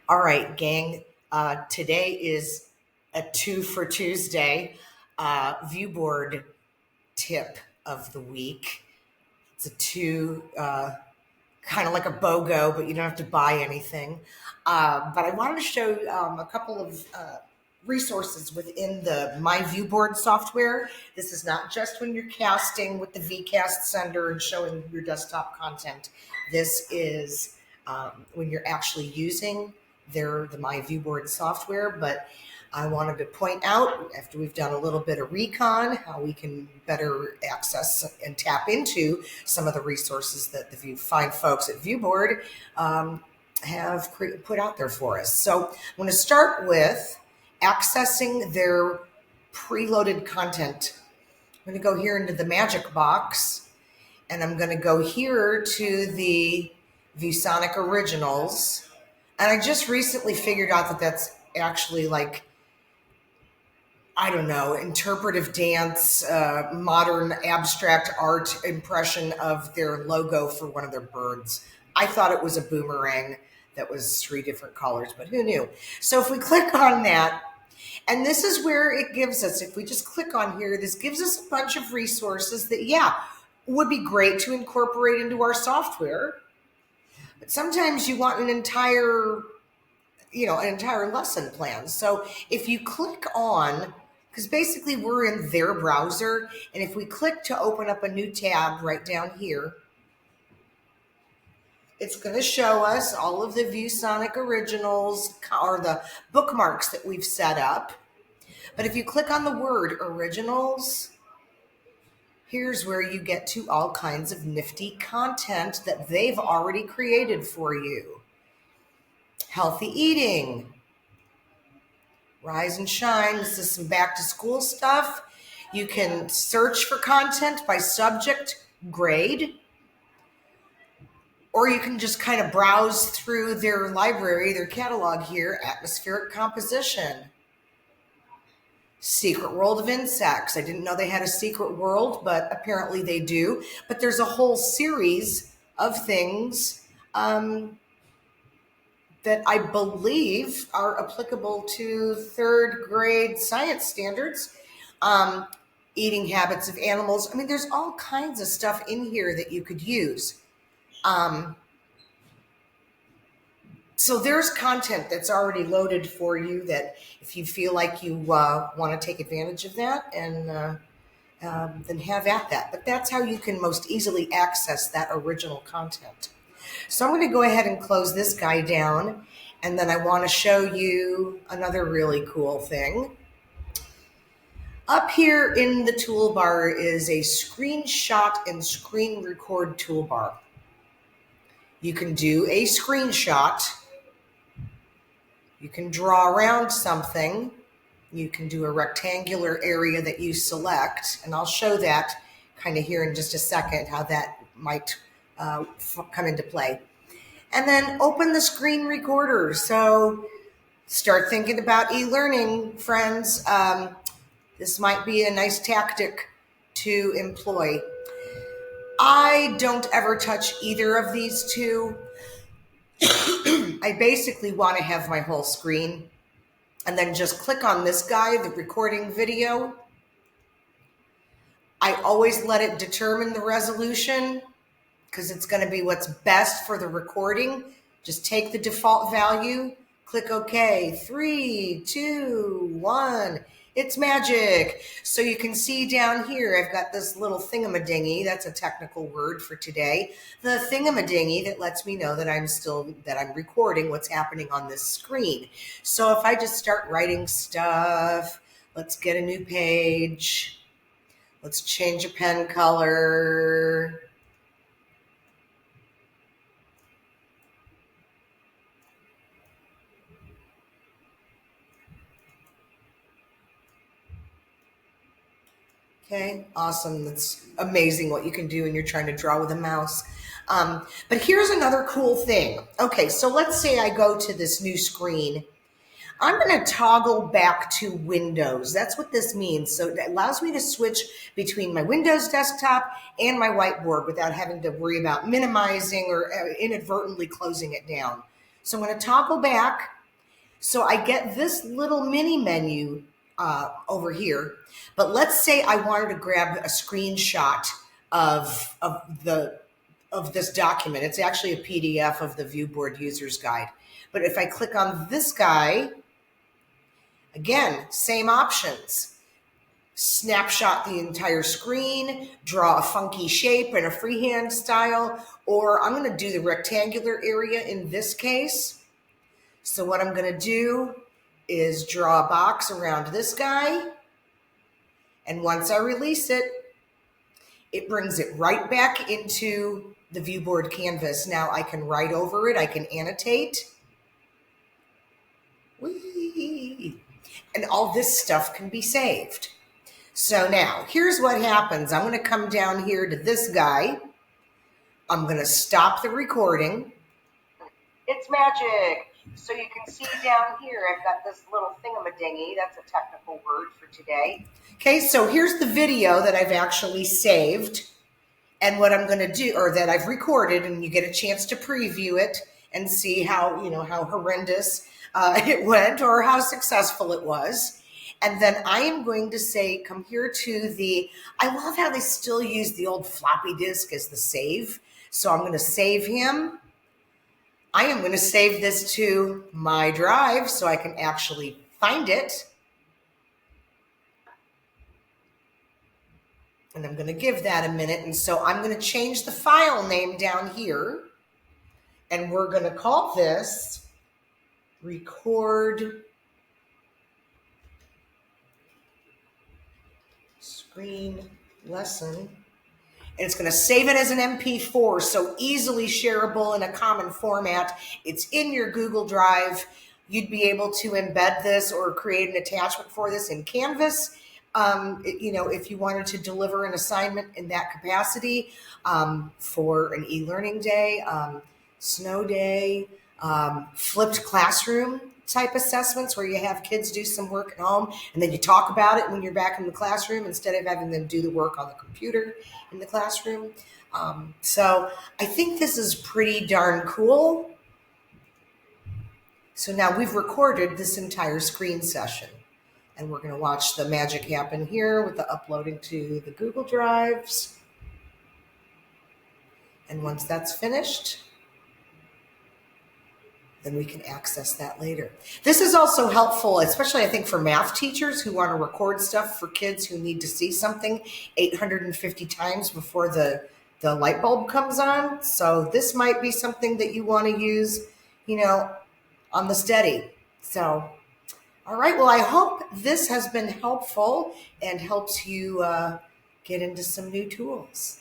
All right, gang. Today is a two for Tuesday ViewBoard tip of the week. It's a two, kind of like a BOGO, but you don't have to buy anything. But I wanted to show a couple of resources within the My ViewBoard software. This is not just when you're casting with the VCast sender and showing your desktop content. This is when you're actually using the My ViewBoard software. But I wanted to point out, after we've done a little bit of recon, how we can better access and tap into some of the resources that the fine folks at ViewBoard have put out there for us. So I'm going to start with accessing their preloaded content. I'm going to go here into the magic box, and I'm going to go here to the ViewSonic Originals. And I just recently figured out that that's actually like, I don't know, interpretive dance, modern abstract art impression of their logo for one of their birds. I thought it was a boomerang that was 3 different colors, but who knew? So if we click on that, and this is where it gives us, if we just click on here, this gives us a bunch of resources that, yeah, would be great to incorporate into our software. But sometimes you want an entire lesson plan. So if you click on, because basically we're in their browser, and if we click to open up a new tab right down here, it's going to show us all of the ViewSonic Originals or the bookmarks that we've set up. But if you click on the word Originals, here's where you get to all kinds of nifty content that they've already created for you. Healthy eating, rise and shine. This is some back to school stuff. You can search for content by subject, grade, or you can just kind of browse through their library, their catalog here. Atmospheric composition, secret world of insects. I didn't know they had a secret world, but apparently they do. But there's a whole series of things that I believe are applicable to 3rd grade science standards. Eating habits of animals. I mean, there's all kinds of stuff in here that you could use. So there's content that's already loaded for you that if you feel like you want to take advantage of that, and then have at that. But that's how you can most easily access that original content. So I'm going to go ahead and close this guy down, and then I want to show you another really cool thing. Up here in the toolbar is a screenshot and screen record toolbar. You can do a screenshot. You can draw around something. You can do a rectangular area that you select, and I'll show that kind of here in just a second, how that might come into play. And then open the screen recorder. So start thinking about e-learning, friends. This might be a nice tactic to employ. I don't ever touch either of these two. I basically want to have my whole screen, and then just click on this guy, the recording video. I always let it determine the resolution, because it's going to be what's best for the recording. Just take the default value, click OK. 3, 2, 1. It's magic. So you can see down here, I've got this little thingamadingy. That's a technical word for today. The thingamadingy that lets me know that I'm recording what's happening on this screen. So if I just start writing stuff, let's get a new page. Let's change a pen color. Okay, awesome. That's amazing what you can do when you're trying to draw with a mouse. But here's another cool thing. Okay, so let's say I go to this new screen. I'm going to toggle back to Windows. That's what this means. So it allows me to switch between my Windows desktop and my whiteboard without having to worry about minimizing or inadvertently closing it down. So I'm going to toggle back. So I get this little mini menu over here, but let's say I wanted to grab a screenshot of this document. It's actually a PDF of the ViewBoard User's Guide. But if I click on this guy, again, same options. Snapshot the entire screen, draw a funky shape in a freehand style, or I'm going to do the rectangular area in this case. So what I'm going to do is draw a box around this guy. And once I release it, it brings it right back into the ViewBoard canvas. Now I can write over it. I can annotate. Whee! And all this stuff can be saved. So now here's what happens. I'm going to come down here to this guy. I'm going to stop the recording. It's magic. So you can see down here, I've got this little thingamadingy. That's a technical word for today. Okay, so here's the video that I've actually saved. And what I'm going to do, or that I've recorded, and you get a chance to preview it and see how, how horrendous it went or how successful it was. And then I am going to say, come here to I love how they still use the old floppy disk as the save. So I'm going to save him. I am going to save this to my drive so I can actually find it. And I'm going to give that a minute. And so I'm going to change the file name down here. And we're going to call this record screen lesson. And it's going to save it as an MP4, so easily shareable in a common format. It's in your Google Drive. You'd be able to embed this or create an attachment for this in Canvas. If you wanted to deliver an assignment in that capacity for an e-learning day, snow day, flipped classroom type assessments where you have kids do some work at home and then you talk about it when you're back in the classroom instead of having them do the work on the computer in the classroom. So I think this is pretty darn cool. So now we've recorded this entire screen session and we're going to watch the magic happen here with the uploading to the Google Drives. And once that's finished, then we can access that later. This is also helpful, especially I think for math teachers who want to record stuff for kids who need to see something 850 times before the light bulb comes on. So this might be something that you want to use, on the steady. So, all right, well, I hope this has been helpful and helps you get into some new tools.